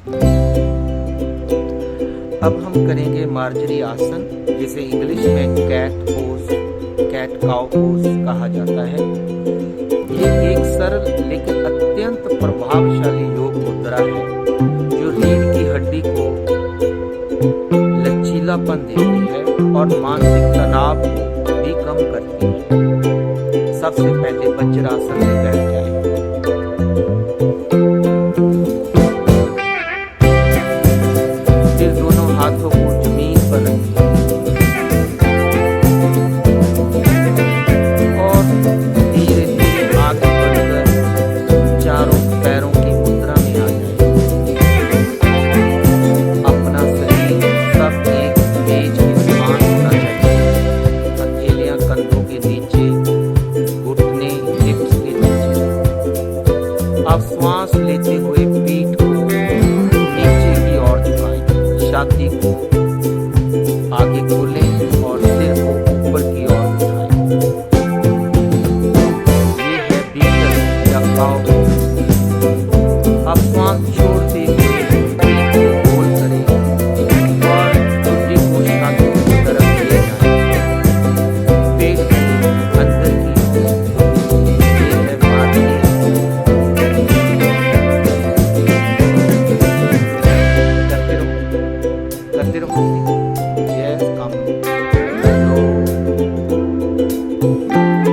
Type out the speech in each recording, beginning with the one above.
अब हम करेंगे मार्जरी आसन, जिसे इंग्लिश में cat pose, cat cow pose कहा जाता है। ये एक सरल लेकिन अत्यंत प्रभावशाली योग मुद्रा है जो रीढ़ की हड्डी को लचीलापन देती है और मानसिक तनाव को भी कम करती है। सबसे पहले वज्रासन में बैठ जाएं। फिर दोनों हाथों को जमीन पर रखें और धीरे धीरे आगे बढ़कर चारों पैरों की मुद्रा में आ जाएं। अपना शरीर सब एक पेज के समान होना चाहिए। हथेलियां कंधों के नीचे, घुटने हिप्स के नीचे। अब श्वास लेते हुए पीठ को नीचे की ओर झुकाएं, छाती को आगे खोलें और सिर को ऊपर की ओर उठाएं। ये है बीटल या काउ। अब श्वास छोड़ते हुए पीठ को गोल करें और ठुड्डी को छाती की तरफ ले जाएं। पेट को अंदर की ओर। ये है मार्जरी आसन। करते रहो। यस, कम लो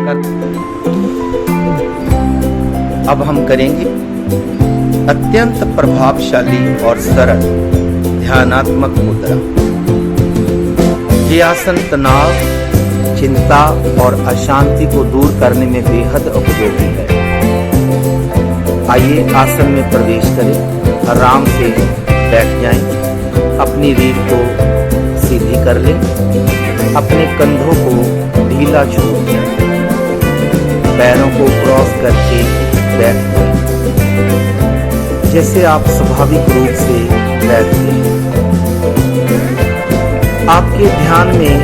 कर। अब हम करेंगे अत्यंत प्रभावशाली और सरल ध्यानात्मक मुद्रा। ये आसन तनाव, चिंता और अशांति को दूर करने में बेहद उपयोगी है। आइए आसन में प्रवेश करें। आराम से बैठ जाएं। अपनी रीढ़ को सीधी कर लें। अपने कंधों को ढीला छोड़ दें। पैरों को क्रॉस करके बैठ जाएं, जैसे आप स्वाभाविक रूप से बैठते हैं। आपके ध्यान में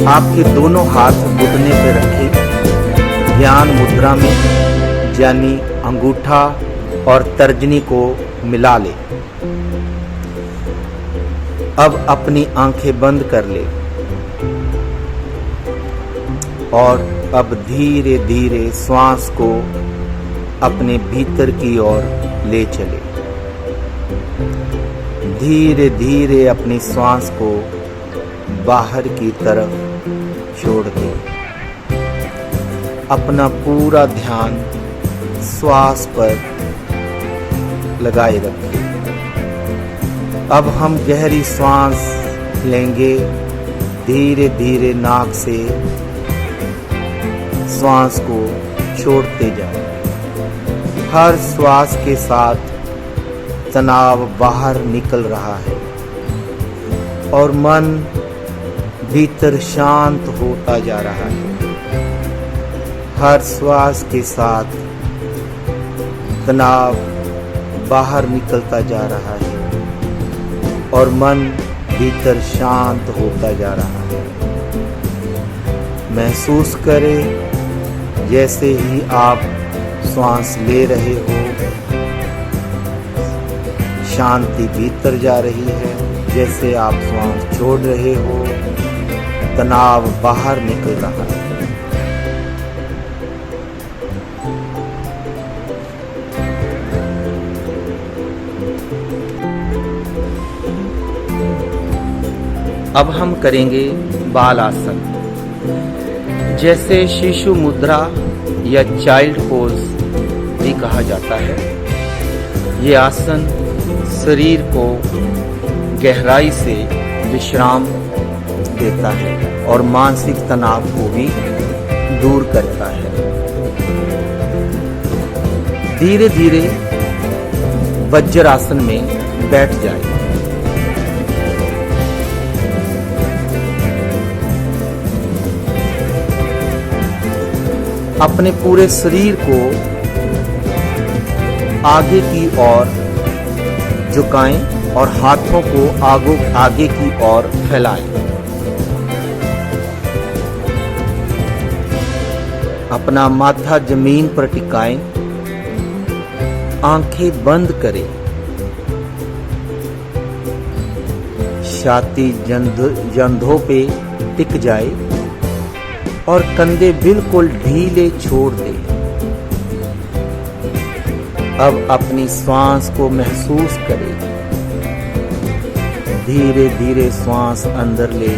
आपके दोनों हाथ घुटने पर रखें। ध्यान मुद्रा में यानी अंगूठा और तर्जनी को मिला ले। अब अपनी आंखें बंद कर ले और अब धीरे धीरे श्वास को अपने भीतर की ओर ले चले। धीरे धीरे अपनी श्वास को बाहर की तरफ छोड़ दे। अपना पूरा ध्यान श्वास पर लगाए रखें। अब हम गहरी श्वास लेंगे। धीरे धीरे नाक से श्वास को छोड़ते जाएं। हर श्वास के साथ तनाव बाहर निकल रहा है और मन भीतर शांत होता जा रहा है। हर श्वास के साथ तनाव बाहर निकलता जा रहा है और मन भीतर शांत होता जा रहा है। महसूस करें जैसे ही आप श्वास ले रहे हो, शांति भीतर जा रही है। जैसे आप श्वास छोड़ रहे हो, तनाव बाहर निकल रहा है। अब हम करेंगे बाल आसन, जैसे शिशु मुद्रा या चाइल्ड पोज भी कहा जाता है। ये आसन शरीर को गहराई से विश्राम देता है और मानसिक तनाव को भी दूर करता है। धीरे धीरे वज्रासन में बैठ जाए। अपने पूरे शरीर को आगे की ओर झुकाएं और हाथों को आगे की ओर फैलाएं। अपना माथा जमीन पर टिकाएं, आंखें बंद करें, छाती जंघों पे टिक जाए और कंधे बिल्कुल ढीले छोड़ दे। अब अपनी श्वास को महसूस करें। धीरे धीरे श्वास अंदर ले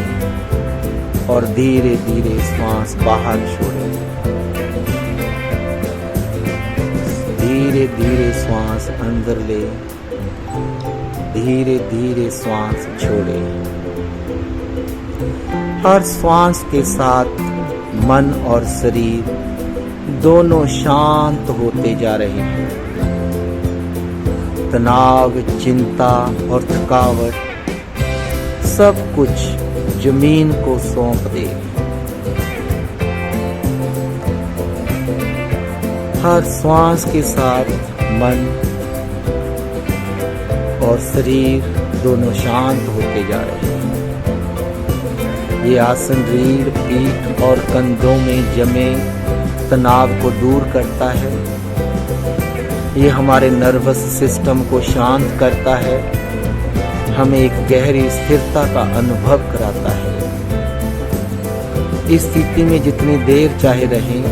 और धीरे धीरे श्वास बाहर छोड़े। धीरे धीरे श्वास अंदर ले, धीरे धीरे श्वास छोड़े। हर श्वास के साथ मन और शरीर दोनों शांत होते जा रहे हैं। तनाव, चिंता और थकावट सब कुछ जमीन को सौंप दे। हर श्वास के साथ मन और शरीर दोनों शांत होते जा रहे हैं। ये आसन रीढ़, पीठ और कंधों में जमे तनाव को दूर करता है। ये हमारे नर्वस सिस्टम को शांत करता है, हमें एक गहरी स्थिरता का अनुभव कराता है। इस स्थिति में जितनी देर चाहे रहें,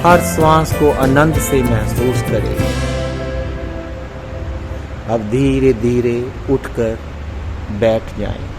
हर श्वास को आनंद से महसूस करें। अब धीरे धीरे उठकर बैठ जाएं।